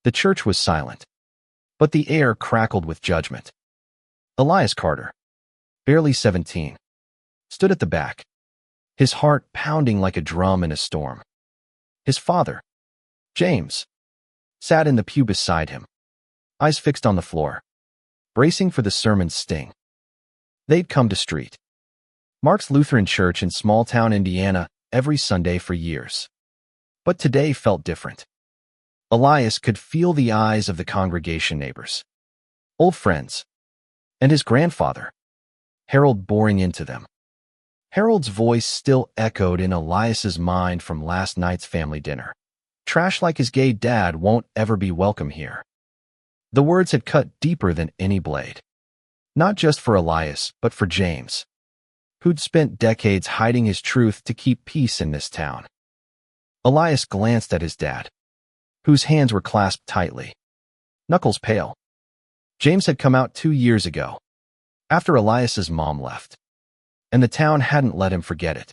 The church was silent, but the air crackled with judgment. Elias Carter, barely 17, stood at the back, his heart pounding like a drum in a storm. His father, James, sat in the pew beside him, eyes fixed on the floor, bracing for the sermon's sting. They'd come to St. Mark's Lutheran Church in small-town Indiana every Sunday for years. But today felt different. Elias could feel the eyes of the congregation neighbors, old friends, and his grandfather, Harold, boring into them. Harold's voice still echoed in Elias's mind from last night's family dinner. Trash like his gay dad won't ever be welcome here. The words had cut deeper than any blade. Not just for Elias, but for James, who'd spent decades hiding his truth to keep peace in this town. Elias glanced at his dad, whose hands were clasped tightly, knuckles pale. James had come out 2 years ago, after Elias's mom left, and the town hadn't let him forget it.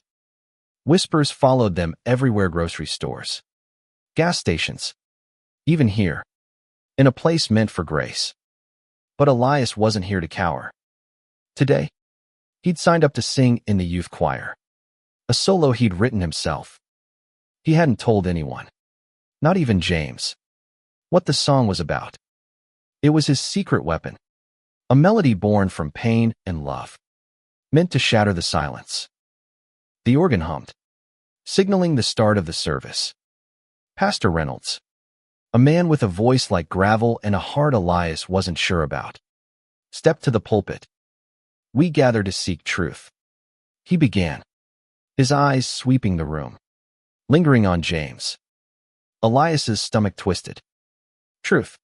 Whispers followed them everywhere: grocery stores, gas stations, even here, in a place meant for grace. But Elias wasn't here to cower. Today, he'd signed up to sing in the youth choir, a solo he'd written himself. He hadn't told anyone, not even James, what the song was about. It was his secret weapon, a melody born from pain and love, meant to shatter the silence. The organ hummed, signaling the start of the service. Pastor Reynolds, a man with a voice like gravel and a heart Elias wasn't sure about, stepped to the pulpit. "We gather to seek truth," he began, his eyes sweeping the room, lingering on James. Elias's stomach twisted. Truth.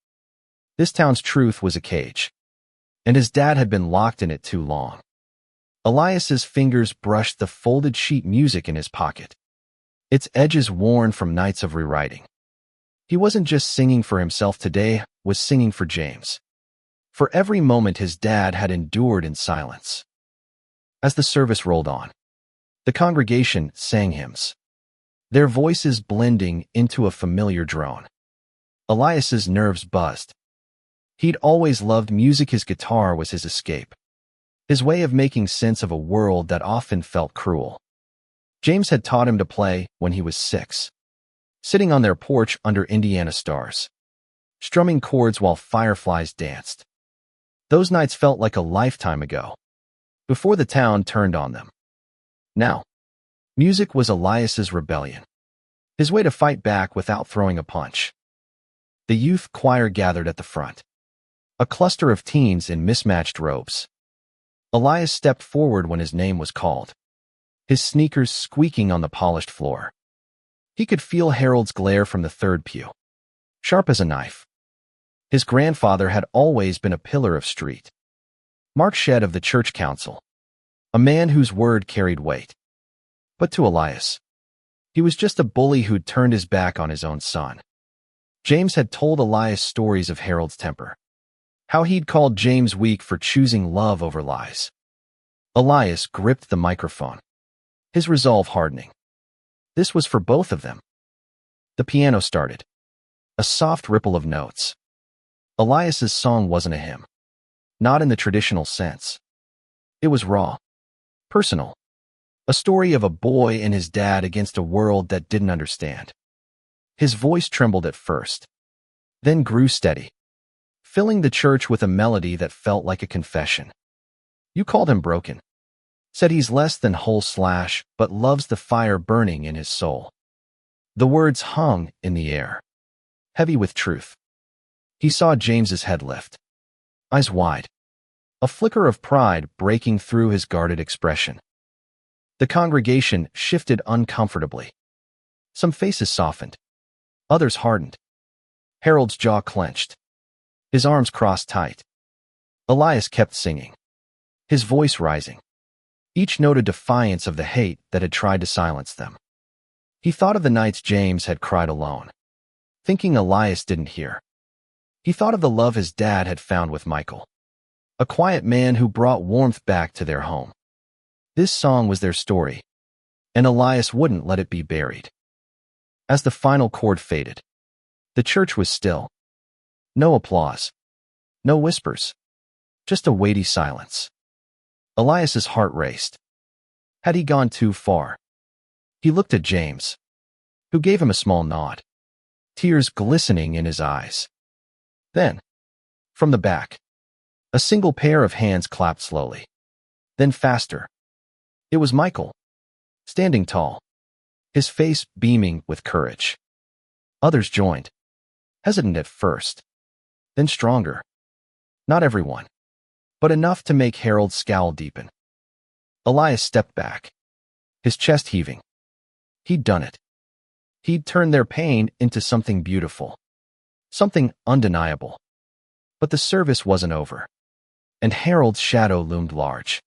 This town's truth was a cage, and his dad had been locked in it too long. Elias's fingers brushed the folded sheet music in his pocket, its edges worn from nights of rewriting. He wasn't just singing for himself today, was singing for James, for every moment his dad had endured in silence. As the service rolled on, the congregation sang hymns, their voices blending into a familiar drone. Elias's nerves buzzed. He'd always loved music. His guitar was his escape, his way of making sense of a world that often felt cruel. James had taught him to play when he was 6, sitting on their porch under Indiana stars, strumming chords while fireflies danced. Those nights felt like a lifetime ago, before the town turned on them. Now, music was Elias's rebellion, his way to fight back without throwing a punch. The youth choir gathered at the front, a cluster of teens in mismatched robes. Elias stepped forward when his name was called, his sneakers squeaking on the polished floor. He could feel Harold's glare from the third pew, sharp as a knife. His grandfather had always been a pillar of St. Mark Shed of the church council, a man whose word carried weight. But to Elias, he was just a bully who'd turned his back on his own son. James had told Elias stories of Harold's temper, how he'd called James weak for choosing love over lies. Elias gripped the microphone, his resolve hardening. This was for both of them. The piano started, a soft ripple of notes. Elias's song wasn't a hymn, not in the traditional sense. It was raw, personal, a story of a boy and his dad against a world that didn't understand. His voice trembled at first, then grew steady, filling the church with a melody that felt like a confession. "You called him broken. Said he's less than whole / but loves the fire burning in his soul." The words hung in the air, heavy with truth. He saw James's head lift, eyes wide, a flicker of pride breaking through his guarded expression. The congregation shifted uncomfortably. Some faces softened, others hardened. Harold's jaw clenched, his arms crossed tight. Elias kept singing, his voice rising, each note a defiance of the hate that had tried to silence them. He thought of the nights James had cried alone, thinking Elias didn't hear. He thought of the love his dad had found with Michael, a quiet man who brought warmth back to their home. This song was their story, and Elias wouldn't let it be buried. As the final chord faded, the church was still, No applause. No whispers. Just a weighty silence. Elias's heart raced. Had he gone too far? He looked at James, who gave him a small nod, tears glistening in his eyes. Then, from the back, a single pair of hands clapped slowly, then faster. It was Michael, standing tall, his face beaming with courage. Others joined, hesitant at first, then stronger. Not everyone, but enough to make Harold's scowl deepen. Elias stepped back, his chest heaving. He'd done it. He'd turned their pain into something beautiful, something undeniable. But the service wasn't over, and Harold's shadow loomed large.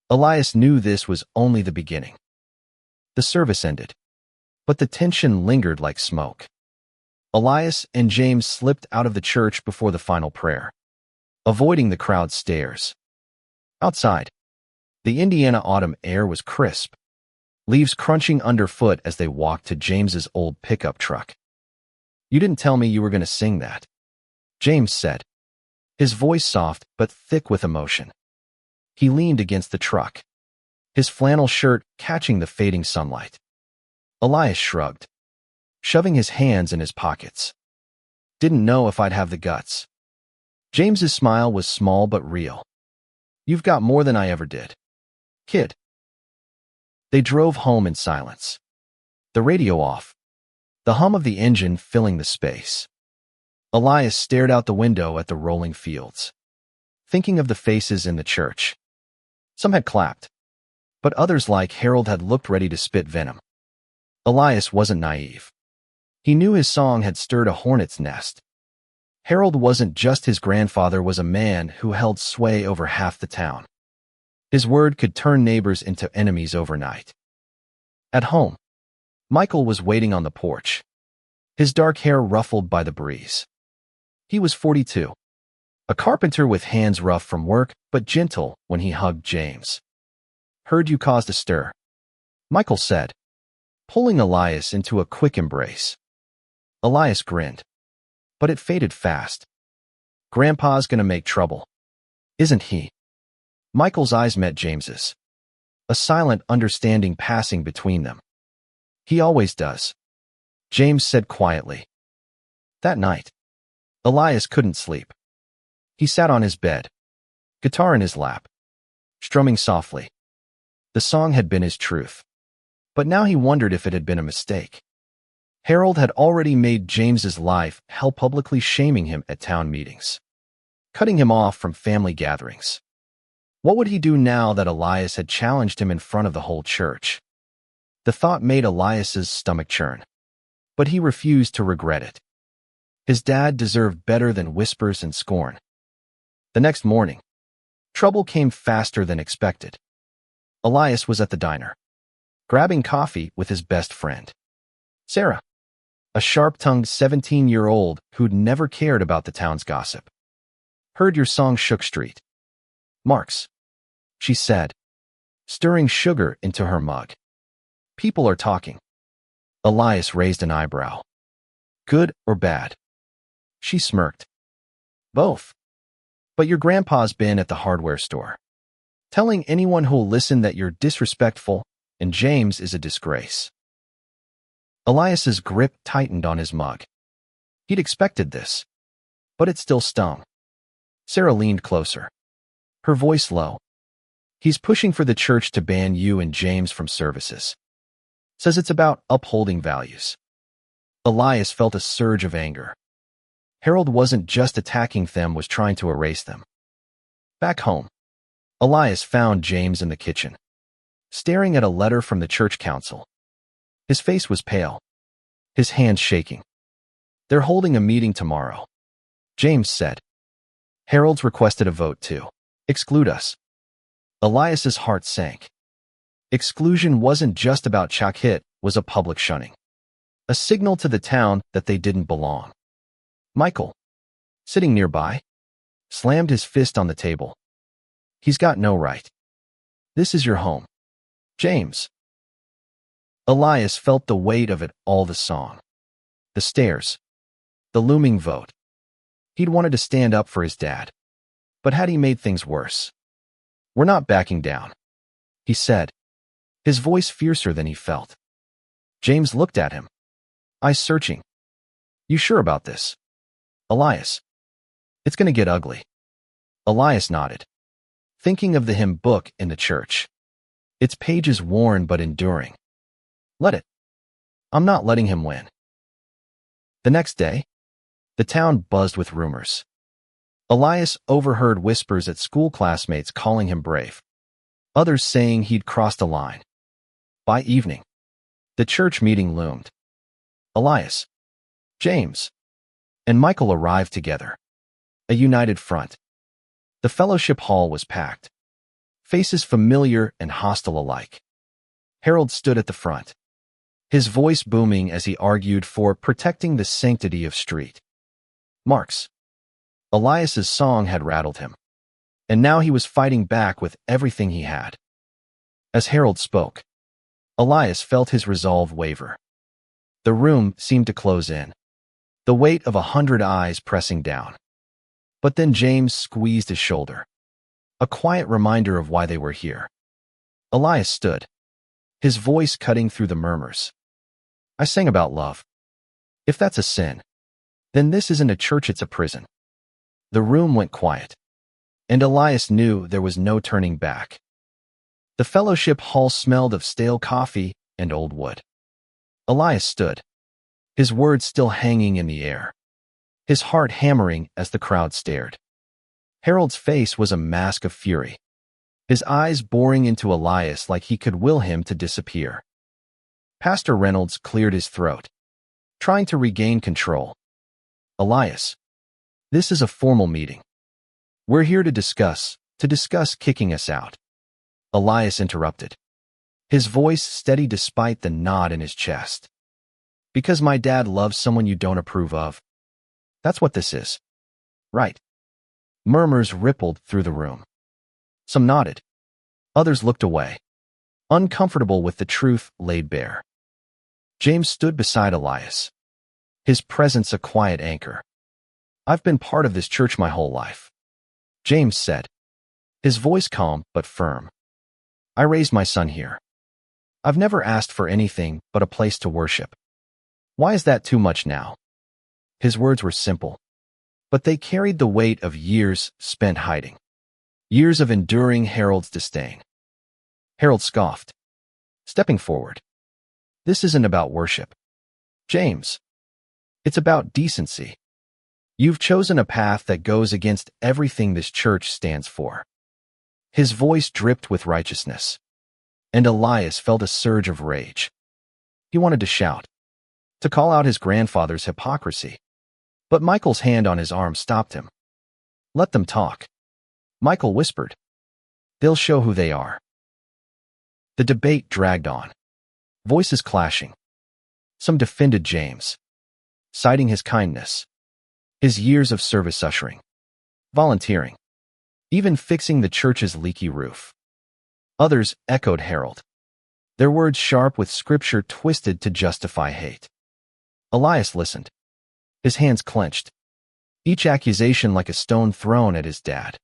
Elias knew this was only the beginning. The service ended, but the tension lingered like smoke. Elias and James slipped out of the church before the final prayer, avoiding the crowd's stares. Outside, the Indiana autumn air was crisp, leaves crunching underfoot as they walked to James's old pickup truck. "You didn't tell me you were going to sing that," James said, his voice soft but thick with emotion. He leaned against the truck, his flannel shirt catching the fading sunlight. Elias shrugged, shoving his hands in his pockets. "Didn't know if I'd have the guts." James's smile was small but real. "You've got more than I ever did, kid." They drove home in silence, the radio off, the hum of the engine filling the space. Elias stared out the window at the rolling fields, thinking of the faces in the church. Some had clapped, but others like Harold had looked ready to spit venom. Elias wasn't naive. He knew his song had stirred a hornet's nest. Harold wasn't just his grandfather, was a man who held sway over half the town. His word could turn neighbors into enemies overnight. At home, Michael was waiting on the porch, his dark hair ruffled by the breeze. He was 42, a carpenter with hands rough from work but gentle when he hugged James. "Heard you caused a stir," Michael said, pulling Elias into a quick embrace. Elias grinned, but it faded fast. "Grandpa's gonna make trouble, isn't he?" Michael's eyes met James's, a silent understanding passing between them. "He always does," James said quietly. That night, Elias couldn't sleep. He sat on his bed, guitar in his lap, strumming softly. The song had been his truth, but now he wondered if it had been a mistake. Harold had already made James's life hell, publicly shaming him at town meetings, cutting him off from family gatherings. What would he do now that Elias had challenged him in front of the whole church? The thought made Elias's stomach churn, but he refused to regret it. His dad deserved better than whispers and scorn. The next morning, trouble came faster than expected. Elias was at the diner, grabbing coffee with his best friend, Sarah, a sharp-tongued 17-year-old who'd never cared about the town's gossip. "Heard your song shook Street Marks," she said, stirring sugar into her mug. "People are talking." Elias raised an eyebrow. "Good or bad?" She smirked. "Both. But your grandpa's been at the hardware store, telling anyone who'll listen that you're disrespectful, and James is a disgrace." Elias's grip tightened on his mug. He'd expected this, but it still stung. Sarah leaned closer, her voice low. "He's pushing for the church to ban you and James from services. Says it's about upholding values." Elias felt a surge of anger. Harold wasn't just attacking them, was trying to erase them. Back home, Elias found James in the kitchen, staring at a letter from the church council. His face was pale, his hands shaking. "They're holding a meeting tomorrow," James said. "Harold's requested a vote to exclude us." Elias's heart sank. Exclusion wasn't just about Chuck, it was a public shunning, a signal to the town that they didn't belong. Michael, sitting nearby, slammed his fist on the table. "He's got no right. This is your home, James." Elias felt the weight of it all, the song, the stairs, the looming vote. He'd wanted to stand up for his dad. But had he made things worse? "We're not backing down," he said, his voice fiercer than he felt. James looked at him, eyes searching. "You sure about this, Elias? It's going to get ugly." Elias nodded, thinking of the hymn book in the church. Its pages worn but enduring. "Let it. I'm not letting him win." The next day, the town buzzed with rumors. Elias overheard whispers at school classmates calling him brave, others saying he'd crossed a line. By evening, the church meeting loomed. Elias, James, and Michael arrived together, a united front. The fellowship hall was packed, faces familiar and hostile alike. Harold stood at the front, his voice booming as he argued for protecting the sanctity of street marks. Elias's song had rattled him, and now he was fighting back with everything he had. As Harold spoke, Elias felt his resolve waver. The room seemed to close in, the weight of 100 eyes pressing down. But then James squeezed his shoulder, a quiet reminder of why they were here. Elias stood, his voice cutting through the murmurs. "I sang about love. If that's a sin, then this isn't a church, it's a prison." The room went quiet, and Elias knew there was no turning back. The fellowship hall smelled of stale coffee and old wood. Elias stood, his words still hanging in the air, his heart hammering as the crowd stared. Harold's face was a mask of fury, his eyes boring into Elias like he could will him to disappear. Pastor Reynolds cleared his throat, trying to regain control. "Elias, this is a formal meeting. We're here to discuss kicking us out." Elias interrupted, his voice steady despite the knot in his chest. "Because my dad loves someone you don't approve of. That's what this is, right?" Murmurs rippled through the room. Some nodded. Others looked away, uncomfortable with the truth laid bare. James stood beside Elias, his presence a quiet anchor. "I've been part of this church my whole life," James said, his voice calm but firm. "I raised my son here. I've never asked for anything but a place to worship. Why is that too much now?" His words were simple, but they carried the weight of years spent hiding, years of enduring Harold's disdain. Harold scoffed, stepping forward. "This isn't about worship, James. It's about decency. You've chosen a path that goes against everything this church stands for." His voice dripped with righteousness, and Elias felt a surge of rage. He wanted to shout, to call out his grandfather's hypocrisy. But Michael's hand on his arm stopped him. "Let them talk," Michael whispered. "They'll show who they are." The debate dragged on, voices clashing. Some defended James, citing his kindness, his years of service ushering, volunteering, even fixing the church's leaky roof. Others echoed Harold, their words sharp with scripture twisted to justify hate. Elias listened, his hands clenched, each accusation like a stone thrown at his dad.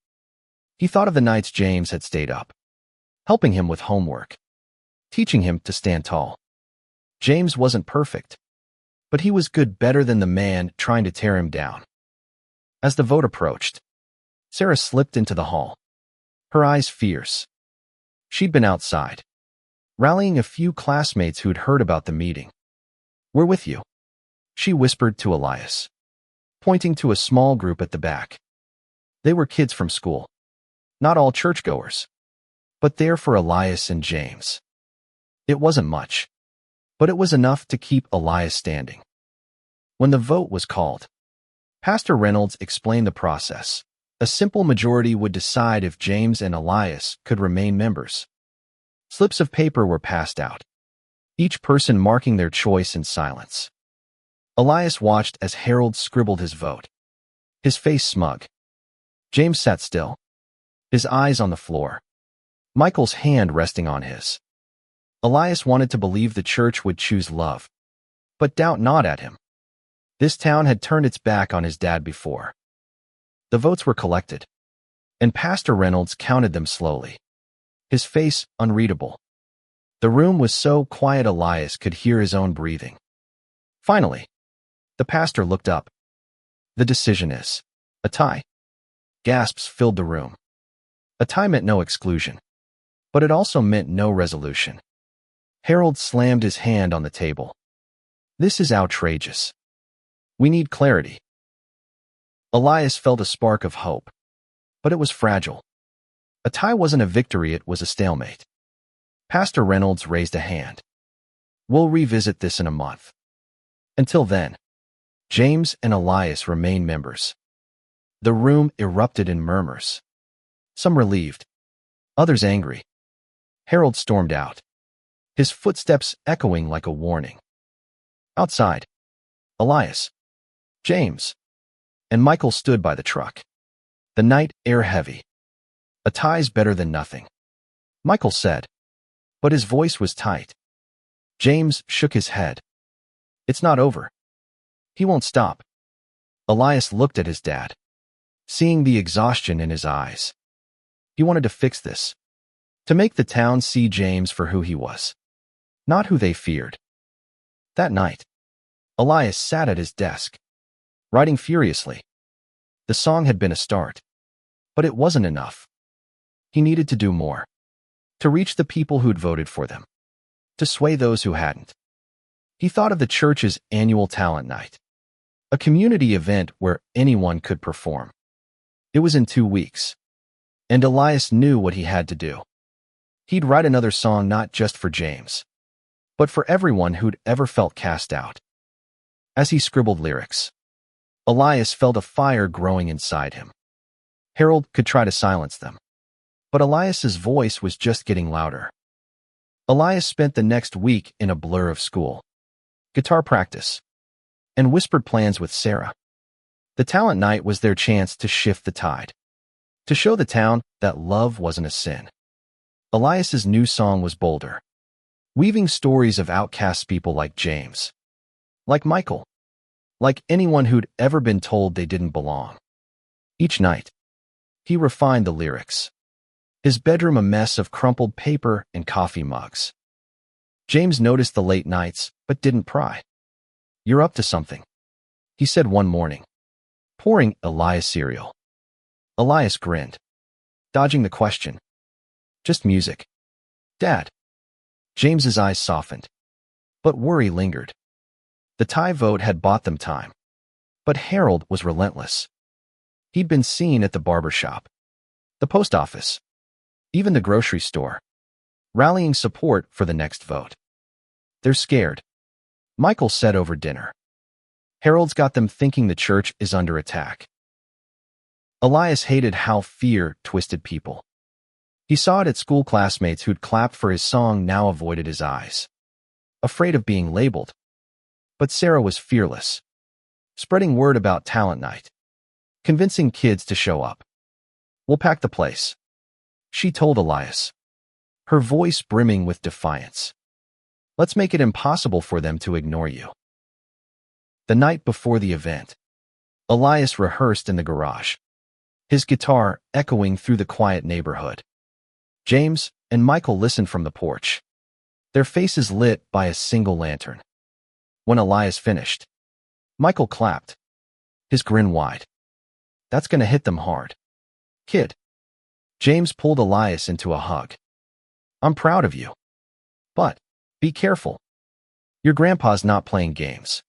He thought of the nights James had stayed up, helping him with homework, teaching him to stand tall. James wasn't perfect, but he was good, better than the man trying to tear him down. As the vote approached, Sarah slipped into the hall, her eyes fierce. She'd been outside, rallying a few classmates who'd heard about the meeting. "We're with you," she whispered to Elias, pointing to a small group at the back. They were kids from school, not all churchgoers, but there for Elias and James. It wasn't much, but it was enough to keep Elias standing. When the vote was called, Pastor Reynolds explained the process. A simple majority would decide if James and Elias could remain members. Slips of paper were passed out, each person marking their choice in silence. Elias watched as Harold scribbled his vote, his face smug. James sat still, his eyes on the floor, Michael's hand resting on his. Elias wanted to believe the church would choose love, but doubt gnawed at him. This town had turned its back on his dad before. The votes were collected, and Pastor Reynolds counted them slowly, his face unreadable. The room was so quiet Elias could hear his own breathing. Finally, the pastor looked up. The decision is a tie. Gasps filled the room. A tie meant no exclusion, but it also meant no resolution. Harold slammed his hand on the table. This is outrageous. We need clarity. Elias felt a spark of hope, but it was fragile. A tie wasn't a victory, it was a stalemate. Pastor Reynolds raised a hand. We'll revisit this in a month. Until then, James and Elias remain members. The room erupted in murmurs. Some relieved, others angry. Harold stormed out, his footsteps echoing like a warning. Outside, Elias, James, and Michael stood by the truck. The night air heavy. A tie's better than nothing, Michael said, but his voice was tight. James shook his head. It's not over. He won't stop. Elias looked at his dad, seeing the exhaustion in his eyes. He wanted to fix this, to make the town see James for who he was, not who they feared. That night, Elias sat at his desk, writing furiously. The song had been a start, but it wasn't enough. He needed to do more, to reach the people who'd voted for them, to sway those who hadn't. He thought of the church's annual talent night, a community event where anyone could perform. It was in 2 weeks, and Elias knew what he had to do. He'd write another song not just for James, but for everyone who'd ever felt cast out. As he scribbled lyrics, Elias felt a fire growing inside him. Harold could try to silence them, but Elias's voice was just getting louder. Elias spent the next week in a blur of school, guitar practice, and whispered plans with Sarah. The talent night was their chance to shift the tide, to show the town that love wasn't a sin. Elias's new song was bolder, weaving stories of outcast people like James, like Michael, like anyone who'd ever been told they didn't belong. Each night, he refined the lyrics, his bedroom a mess of crumpled paper and coffee mugs. James noticed the late nights, but didn't pry. You're up to something, he said one morning, pouring Elias cereal. Elias grinned, dodging the question. Just music, Dad. James's eyes softened, but worry lingered. The tie vote had bought them time, but Harold was relentless. He'd been seen at the barber shop, the post office, even the grocery store, rallying support for the next vote. They're scared, Michael said over dinner. Harold's got them thinking the church is under attack. Elias hated how fear twisted people. He saw it at school classmates who'd clapped for his song now avoided his eyes, afraid of being labeled. But Sarah was fearless, spreading word about talent night, convincing kids to show up. We'll pack the place, she told Elias, her voice brimming with defiance. Let's make it impossible for them to ignore you. The night before the event, Elias rehearsed in the garage, his guitar echoing through the quiet neighborhood. James and Michael listened from the porch, their faces lit by a single lantern. When Elias finished, Michael clapped, his grin wide. That's gonna hit them hard, kid. James pulled Elias into a hug. I'm proud of you. But be careful. Your grandpa's not playing games.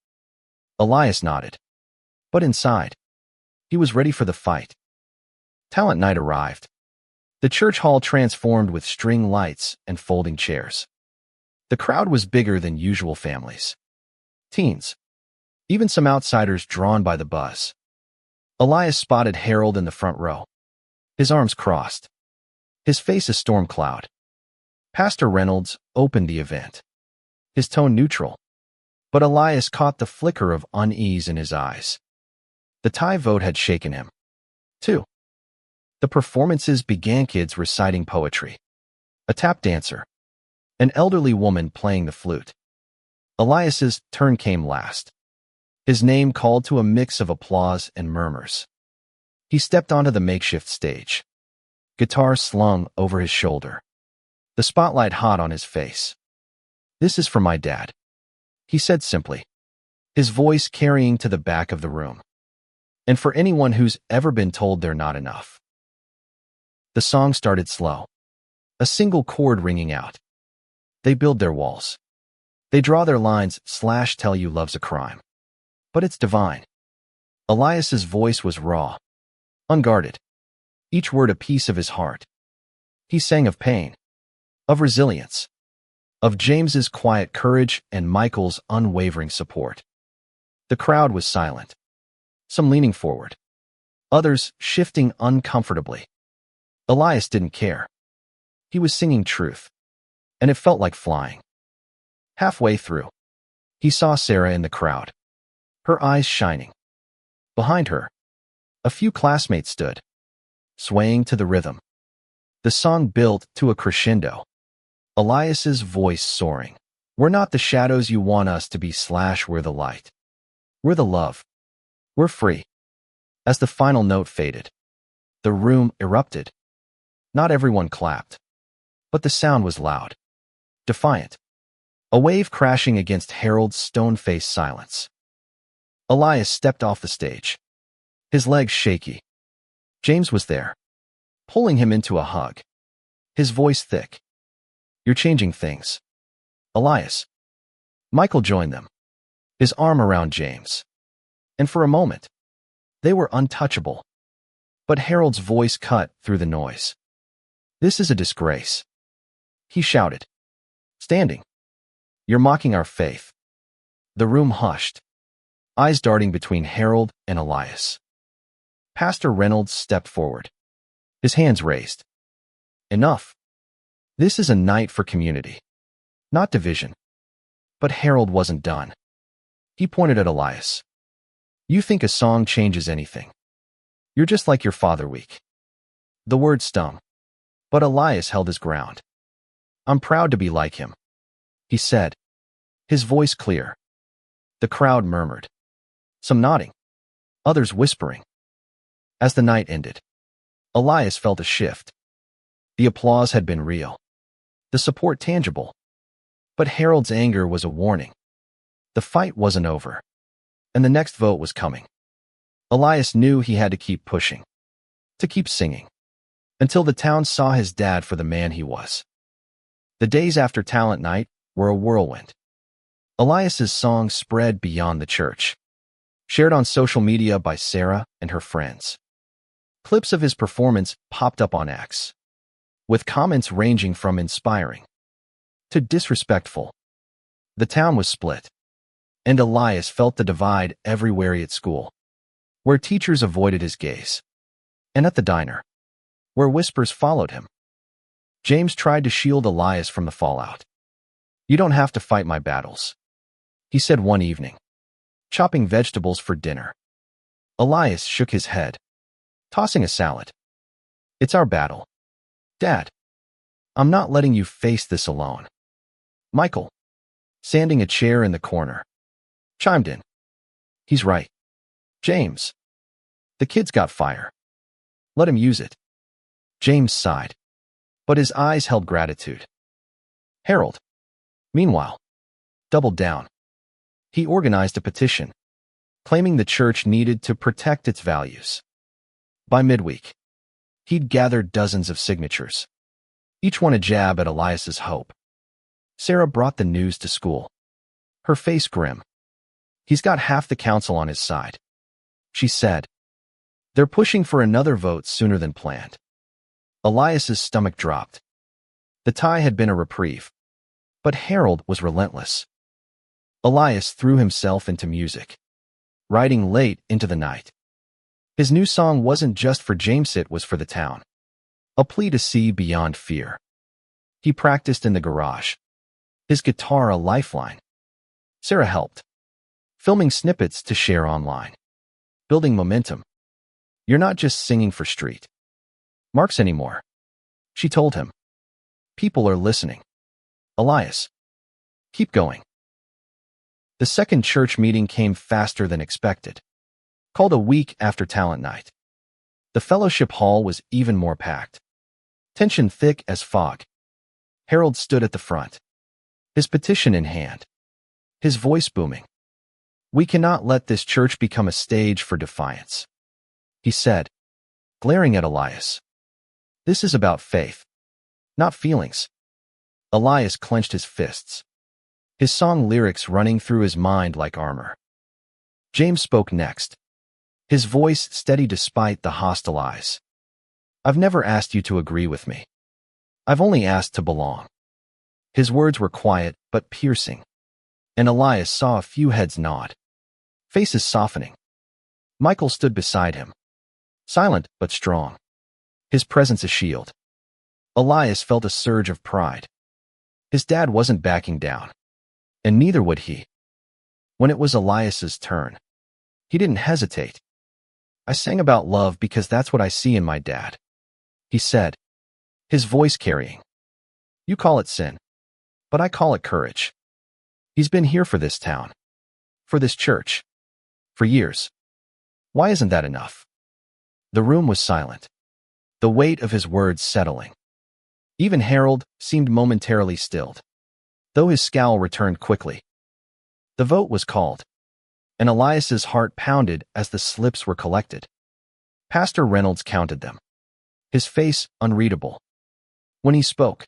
Elias nodded. But inside, he was ready for the fight. Talent night arrived. The church hall transformed with string lights and folding chairs. The crowd was bigger than usual families. Teens. Even some outsiders drawn by the buzz. Elias spotted Harold in the front row, his arms crossed, his face a storm cloud. Pastor Reynolds opened the event, his tone neutral, but Elias caught the flicker of unease in his eyes. The tie vote had shaken him, too. The performances began, kids reciting poetry, a tap dancer, an elderly woman playing the flute. Elias's turn came last, his name called to a mix of applause and murmurs. He stepped onto the makeshift stage, guitar slung over his shoulder, the spotlight hot on his face. "This is for my dad," he said simply, his voice carrying to the back of the room. "And for anyone who's ever been told they're not enough." The song started slow, a single chord ringing out. They build their walls. They draw their lines, /tell you love's a crime. But it's divine. Elias's voice was raw, unguarded, each word a piece of his heart. He sang of pain, of resilience, of James's quiet courage and Michael's unwavering support. The crowd was silent, some leaning forward, others shifting uncomfortably. Elias didn't care. He was singing truth, and it felt like flying. Halfway through, he saw Sarah in the crowd, her eyes shining. Behind her, a few classmates stood, swaying to the rhythm. The song built to a crescendo, Elias's voice soaring. "We're not the shadows you want us to be / we're the light. We're the love. We're free." As the final note faded, the room erupted. Not everyone clapped, but the sound was loud, defiant, a wave crashing against Harold's stone-faced silence. Elias stepped off the stage, his legs shaky. James was there, pulling him into a hug, his voice thick. "You're changing things, Elias." Michael joined them, his arm around James. And for a moment, they were untouchable. But Harold's voice cut through the noise. "This is a disgrace," he shouted, standing. "You're mocking our faith." The room hushed, eyes darting between Harold and Elias. Pastor Reynolds stepped forward, his hands raised. "Enough. This is a night for community, not division." But Harold wasn't done. He pointed at Elias. "You think a song changes anything? You're just like your father, weak." The word stung, but Elias held his ground. "I'm proud to be like him," he said, his voice clear. The crowd murmured, some nodding, others whispering. As the night ended, Elias felt a shift. The applause had been real, the support tangible. But Harold's anger was a warning. The fight wasn't over, and the next vote was coming. Elias knew he had to keep pushing, to keep singing, until the town saw his dad for the man he was. The days after talent night were a whirlwind. Elias's song spread beyond the church, shared on social media by Sarah and her friends. Clips of his performance popped up on X, with comments ranging from inspiring to disrespectful. The town was split, and Elias felt the divide everywhere at school, where teachers avoided his gaze, and at the diner, where whispers followed him. James tried to shield Elias from the fallout. "You don't have to fight my battles," he said one evening, chopping vegetables for dinner. Elias shook his head, tossing a salad. "It's our battle, Dad. I'm not letting you face this alone." Michael, sanding a chair in the corner, chimed in. "He's right. James. The kid's got fire. Let him use it." James sighed, but his eyes held gratitude. Harold, meanwhile, doubled down. He organized a petition, claiming the church needed to protect its values. By midweek, he'd gathered dozens of signatures, each one a jab at Elias's hope. Sarah brought the news to school, her face grim. "He's got half the council on his side," she said. "They're pushing for another vote sooner than planned." Elias's stomach dropped. The tie had been a reprieve, but Harold was relentless. Elias threw himself into music, writing late into the night. His new song wasn't just for James, it was for the town, a plea to see beyond fear. He practiced in the garage, his guitar a lifeline. Sarah helped, filming snippets to share online, building momentum. "You're not just singing for street marks anymore," she told him. "People are listening. Elias, keep going." The second church meeting came faster than expected, called a week after talent night. The fellowship hall was even more packed. Tension thick as fog. Harold stood at the front, his petition in hand, his voice booming. "We cannot let this church become a stage for defiance," he said, glaring at Elias. "This is about faith, not feelings." Elias clenched his fists, his song lyrics running through his mind like armor. James spoke next, his voice steady despite the hostile eyes. "I've never asked you to agree with me. I've only asked to belong." His words were quiet but piercing, and Elias saw a few heads nod, faces softening. Michael stood beside him, silent but strong, his presence a shield. Elias felt a surge of pride. His dad wasn't backing down, and neither would he. When it was Elias's turn, he didn't hesitate. "I sang about love because that's what I see in my dad," he said, his voice carrying. "You call it sin, but I call it courage. He's been here for this town, for this church, for years. Why isn't that enough?" The room was silent, the weight of his words settling. Even Harold seemed momentarily stilled, though his scowl returned quickly. The vote was called, and Elias's heart pounded as the slips were collected. Pastor Reynolds counted them, his face unreadable. When he spoke,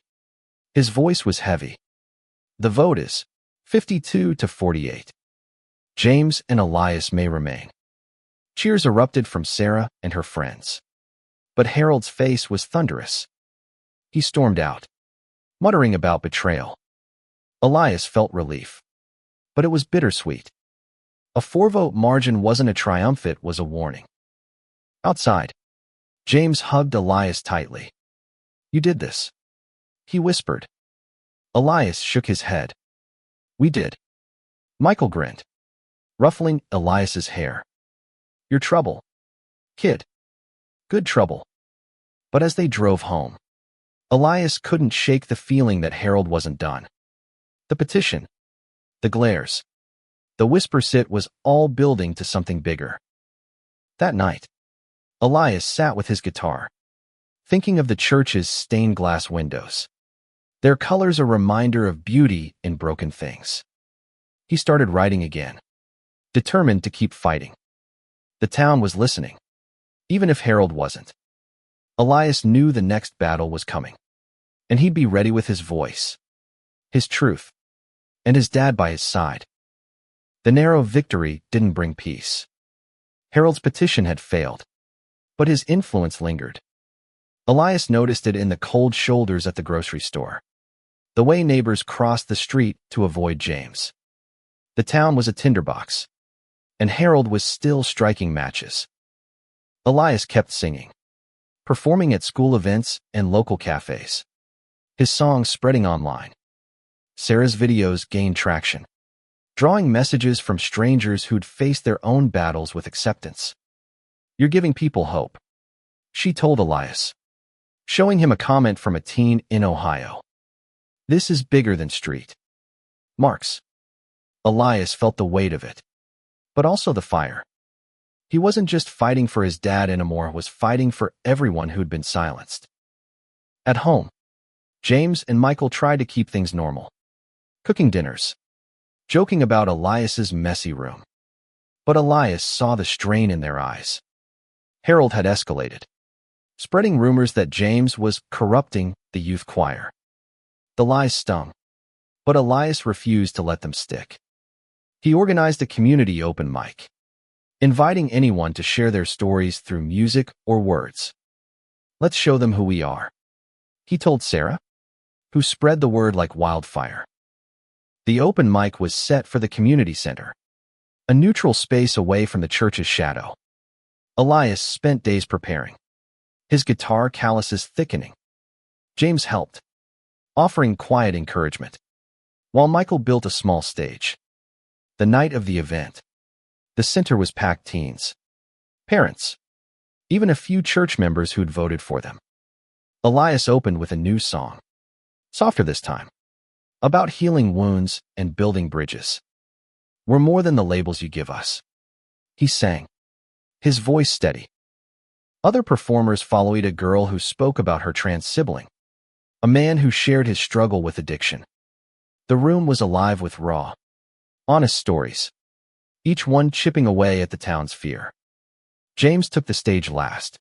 his voice was heavy. "The vote is 52 to 48. James and Elias may remain." Cheers erupted from Sarah and her friends. But Harold's face was thunderous. He stormed out, muttering about betrayal. Elias felt relief, but it was bittersweet. A 4-vote margin wasn't a triumph, it was a warning. Outside, James hugged Elias tightly. "You did this," he whispered. Elias shook his head. "We did." Michael grinned, ruffling Elias's hair. "Your trouble, kid. Good trouble." But as they drove home, Elias couldn't shake the feeling that Harold wasn't done. The petition, the glares, the whisper sit was all building to something bigger. That night, Elias sat with his guitar, thinking of the church's stained glass windows, their colors a reminder of beauty in broken things. He started writing again, determined to keep fighting. The town was listening, even if Harold wasn't. Elias knew the next battle was coming, and he'd be ready with his voice, his truth, and his dad by his side. The narrow victory didn't bring peace. Harold's petition had failed, but his influence lingered. Elias noticed it in the cold shoulders at the grocery store, the way neighbors crossed the street to avoid James. The town was a tinderbox, and Harold was still striking matches. Elias kept singing, performing at school events and local cafes, his songs spreading online. Sarah's videos gained traction, drawing messages from strangers who'd faced their own battles with acceptance. "You're giving people hope," she told Elias, showing him a comment from a teen in Ohio. "This is bigger than street marks." Elias felt the weight of it, but also the fire. He wasn't just fighting for his dad anymore, was fighting for everyone who'd been silenced. At home, James and Michael tried to keep things normal, cooking dinners, joking about Elias's messy room. But Elias saw the strain in their eyes. Harold had escalated, spreading rumors that James was corrupting the youth choir. The lies stung, but Elias refused to let them stick. He organized a community open mic, inviting anyone to share their stories through music or words. "Let's show them who we are," he told Sarah, who spread the word like wildfire. The open mic was set for the community center, a neutral space away from the church's shadow. Elias spent days preparing, his guitar calluses thickening. James helped, offering quiet encouragement, while Michael built a small stage. The night of the event, the center was packed: teens, parents, even a few church members who'd voted for them. Elias opened with a new song, softer this time, about healing wounds and building bridges. "We're more than the labels you give us," he sang, his voice steady. Other performers followed a girl who spoke about her trans sibling, a man who shared his struggle with addiction. The room was alive with raw, honest stories, each one chipping away at the town's fear. James took the stage last,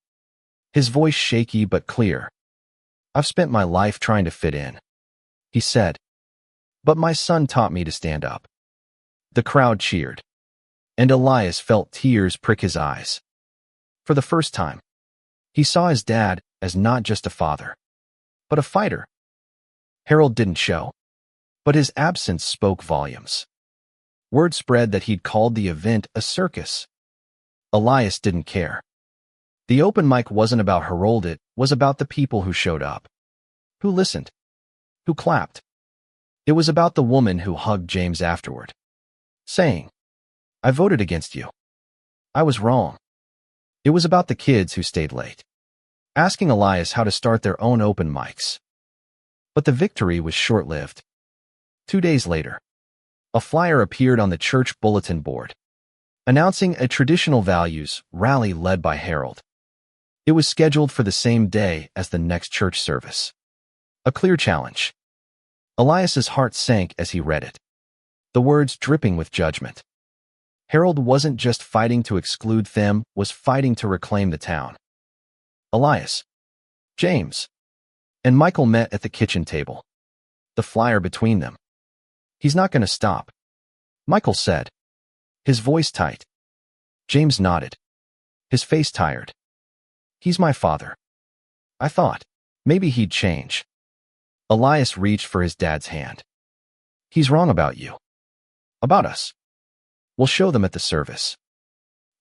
his voice shaky but clear. "I've spent my life trying to fit in," he said, "but my son taught me to stand up." The crowd cheered, and Elias felt tears prick his eyes. For the first time, he saw his dad as not just a father, but a fighter. Harold didn't show, but his absence spoke volumes. Word spread that he'd called the event a circus. Elias didn't care. The open mic wasn't about Harold, it was about the people who showed up, who listened, who clapped. It was about the woman who hugged James afterward, saying, "I voted against you. I was wrong." It was about the kids who stayed late, asking Elias how to start their own open mics. But the victory was short-lived. 2 days later, a flyer appeared on the church bulletin board, announcing a traditional values rally led by Harold. It was scheduled for the same day as the next church service. A clear challenge. Elias's heart sank as he read it, the words dripping with judgment. Harold wasn't just fighting to exclude them, was fighting to reclaim the town. Elias, James, and Michael met at the kitchen table, the flyer between them. "He's not going to stop," Michael said, his voice tight. James nodded, his face tired. "He's my father. I thought maybe he'd change." Elias reached for his dad's hand. "He's wrong about you. About us. We'll show them at the service."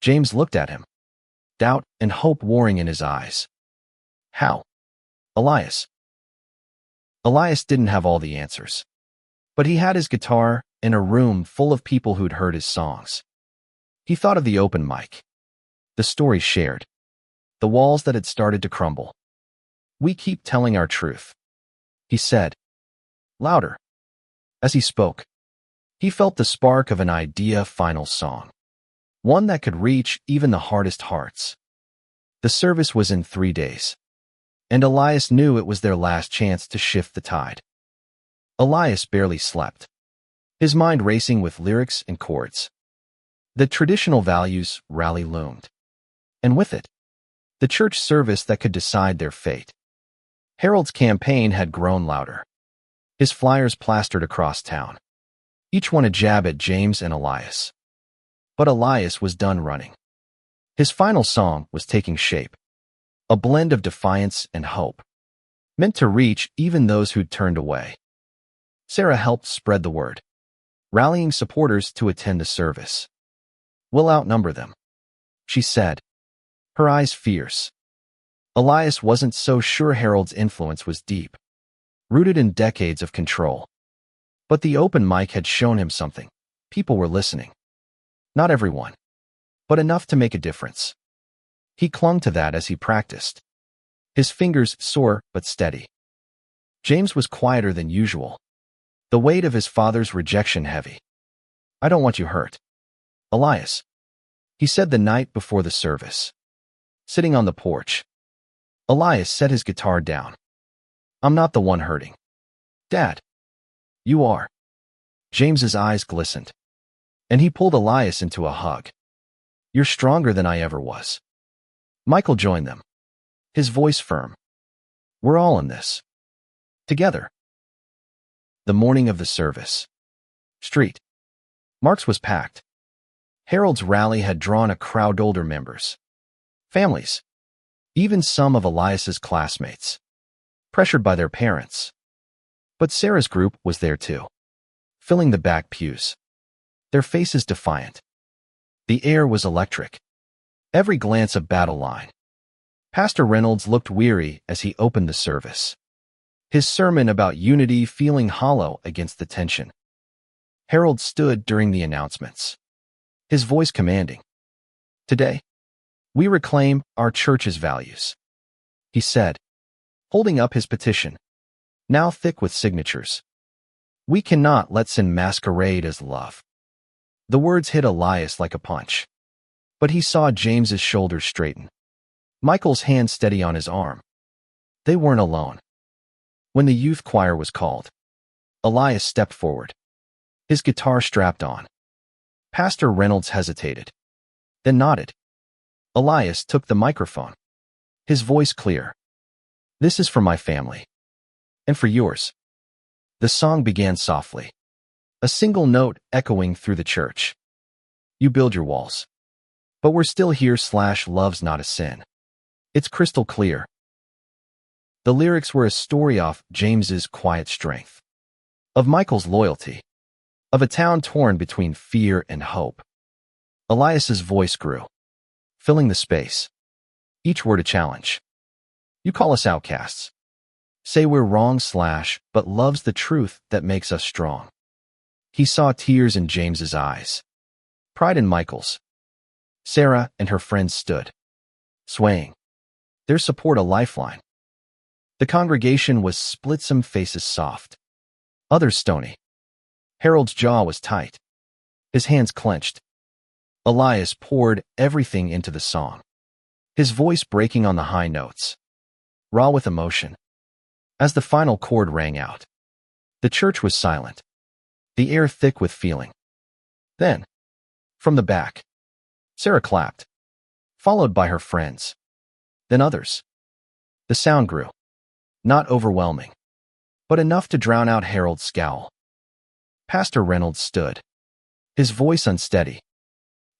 James looked at him, doubt and hope warring in his eyes. "How?" Elias didn't have all the answers, but he had his guitar and a room full of people who'd heard his songs. He thought of the open mic, the stories shared, the walls that had started to crumble. "We keep telling our truth," he said, louder. As he spoke, he felt the spark of an idea final song, one that could reach even the hardest hearts. The service was in 3 days, and Elias knew it was their last chance to shift the tide. Elias barely slept, his mind racing with lyrics and chords. The traditional values rally loomed, and with it, the church service that could decide their fate. Harold's campaign had grown louder, his flyers plastered across town, each one a jab at James and Elias. But Elias was done running. His final song was taking shape, a blend of defiance and hope, meant to reach even those who'd turned away. Sarah helped spread the word, rallying supporters to attend the service. "We'll outnumber them," she said, her eyes fierce. Elias wasn't so sure Harold's influence was deep, rooted in decades of control. But the open mic had shown him something. People were listening. Not everyone, but enough to make a difference. He clung to that as he practiced, his fingers sore but steady. James was quieter than usual, the weight of his father's rejection heavy. "I don't want you hurt, Elias," he said the night before the service, sitting on the porch. Elias set his guitar down. "I'm not the one hurting, Dad. You are." James's eyes glistened, and he pulled Elias into a hug. "You're stronger than I ever was." Michael joined them, his voice firm. "We're all in this. Together." The morning of the service. Street. Mark's was packed. Harold's rally had drawn a crowd of older members, families, even some of Elias's classmates, pressured by their parents. But Sarah's group was there too, filling the back pews, their faces defiant. The air was electric, every glance a battle line. Pastor Reynolds looked weary as he opened the service, his sermon about unity feeling hollow against the tension. Harold stood during the announcements, his voice commanding. "Today, we reclaim our church's values," he said, holding up his petition, now thick with signatures. "We cannot let sin masquerade as love." The words hit Elias like a punch, but he saw James's shoulders straighten. Michael's hand steady on his arm. They weren't alone. When the youth choir was called, Elias stepped forward, his guitar strapped on. Pastor Reynolds hesitated, then nodded. Elias took the microphone, his voice clear. "This is for my family. And for yours." The song began softly, a single note echoing through the church. "You build your walls. But we're still here / love's not a sin." It's crystal clear. The lyrics were a story of James's quiet strength, of Michael's loyalty, of a town torn between fear and hope. Elias's voice grew, filling the space, each word a challenge. "You call us outcasts. Say we're wrong / but love's the truth that makes us strong." He saw tears in James's eyes, pride in Michael's. Sarah and her friends stood, swaying, their support a lifeline. The congregation was split, some faces soft, others stony. Harold's jaw was tight, his hands clenched. Elias poured everything into the song, his voice breaking on the high notes, raw with emotion. As the final chord rang out, the church was silent, the air thick with feeling. Then, from the back, Sarah clapped, followed by her friends, then others. The sound grew, not overwhelming, but enough to drown out Harold's scowl. Pastor Reynolds stood, his voice unsteady.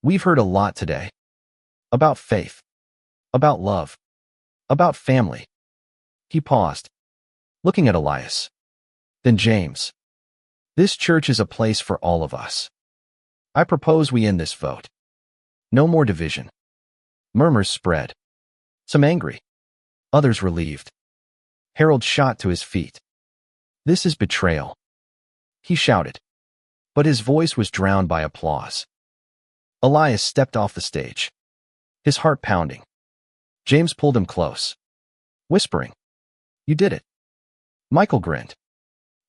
"We've heard a lot today. About faith, about love, about family." He paused, looking at Elias, then James. "This church is a place for all of us. I propose we end this vote. No more division." Murmurs spread, some angry, others relieved. Harold shot to his feet. "This is betrayal," he shouted, but his voice was drowned by applause. Elias stepped off the stage, his heart pounding. James pulled him close, whispering, "You did it." Michael grinned,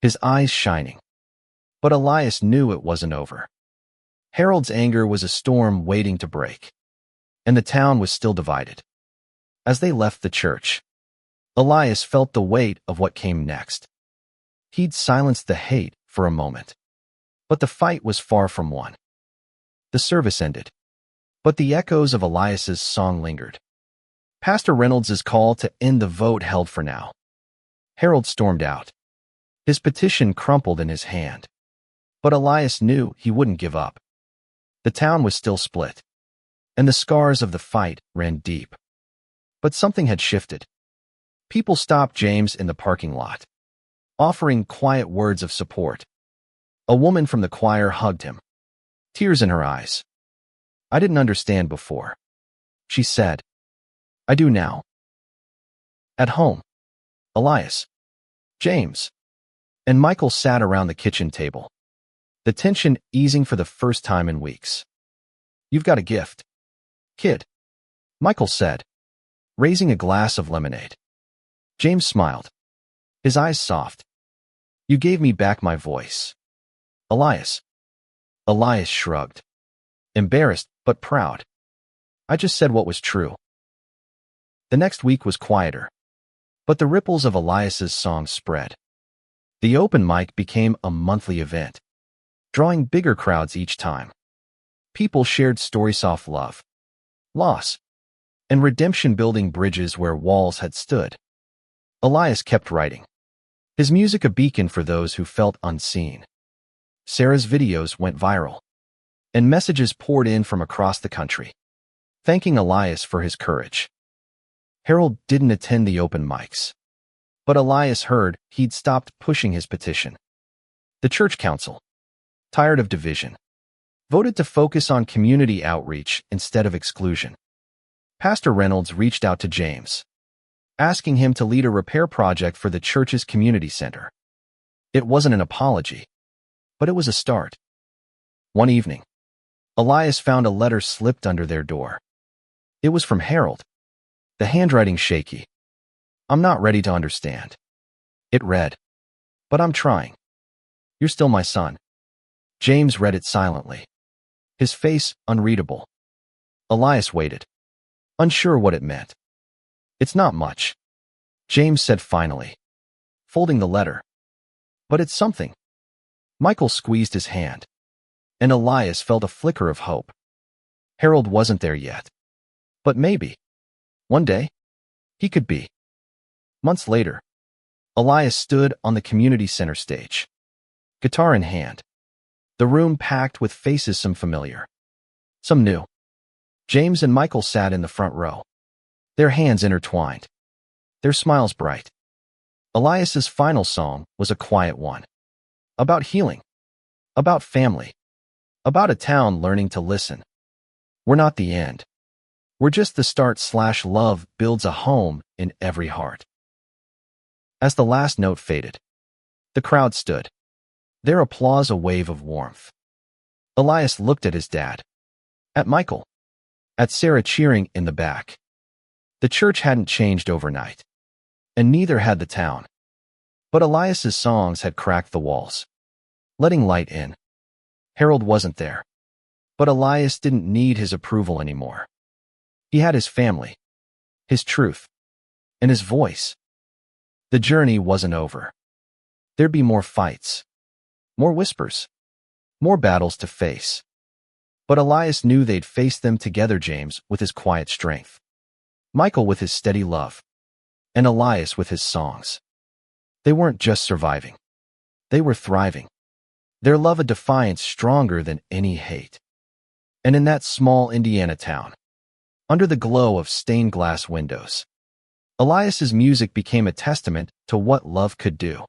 his eyes shining. But Elias knew it wasn't over. Harold's anger was a storm waiting to break, and the town was still divided. As they left the church, Elias felt the weight of what came next. He'd silenced the hate for a moment, but the fight was far from won. The service ended, but the echoes of Elias's song lingered. Pastor Reynolds's call to end the vote held for now. Harold stormed out, his petition crumpled in his hand. But Elias knew he wouldn't give up. The town was still split, and the scars of the fight ran deep. But something had shifted. People stopped James in the parking lot, offering quiet words of support. A woman from the choir hugged him, tears in her eyes. "I didn't understand before," she said. "I do now." At home, Elias, James, and Michael sat around the kitchen table, the tension easing for the first time in weeks. "You've got a gift, kid," Michael said, raising a glass of lemonade. James smiled, his eyes soft. "You gave me back my voice." Elias shrugged, embarrassed but proud. "I just said what was true." The next week was quieter, but the ripples of Elias's song spread. The open mic became a monthly event, drawing bigger crowds each time. People shared stories of love, loss, and redemption, building bridges where walls had stood. Elias kept writing, his music a beacon for those who felt unseen. Sarah's videos went viral, and messages poured in from across the country, thanking Elias for his courage. Harold didn't attend the open mics, but Elias heard he'd stopped pushing his petition. The church council, tired of division, voted to focus on community outreach instead of exclusion. Pastor Reynolds reached out to James, asking him to lead a repair project for the church's community center. It wasn't an apology, but it was a start. One evening, Elias found a letter slipped under their door. It was from Harold, the handwriting shaky. "I'm not ready to understand." It read, "But I'm trying. You're still my son." James read it silently, his face unreadable. Elias waited, unsure what it meant. It's not much, James said finally, folding the letter. But it's something. Michael squeezed his hand, and Elias felt a flicker of hope. Harold wasn't there yet. But maybe, one day, he could be. Months later, Elias stood on the community center stage, guitar in hand, the room packed with faces, some familiar, some new. James and Michael sat in the front row, their hands intertwined, their smiles bright. Elias's final song was a quiet one, about healing, about family, about a town learning to listen. We're not the end. We're just the start. Love builds a home in every heart. As the last note faded, the crowd stood, their applause a wave of warmth. Elias looked at his dad, at Michael, at Sarah cheering in the back. The church hadn't changed overnight, and neither had the town. But Elias's songs had cracked the walls, letting light in. Harold wasn't there, but Elias didn't need his approval anymore. He had his family, his truth, and his voice. The journey wasn't over. There'd be more fights, more whispers, more battles to face. But Elias knew they'd face them together, James with his quiet strength, Michael with his steady love, and Elias with his songs. They weren't just surviving. They were thriving. Their love a defiance stronger than any hate. And in that small Indiana town, under the glow of stained glass windows, Elias's music became a testament to what love could do.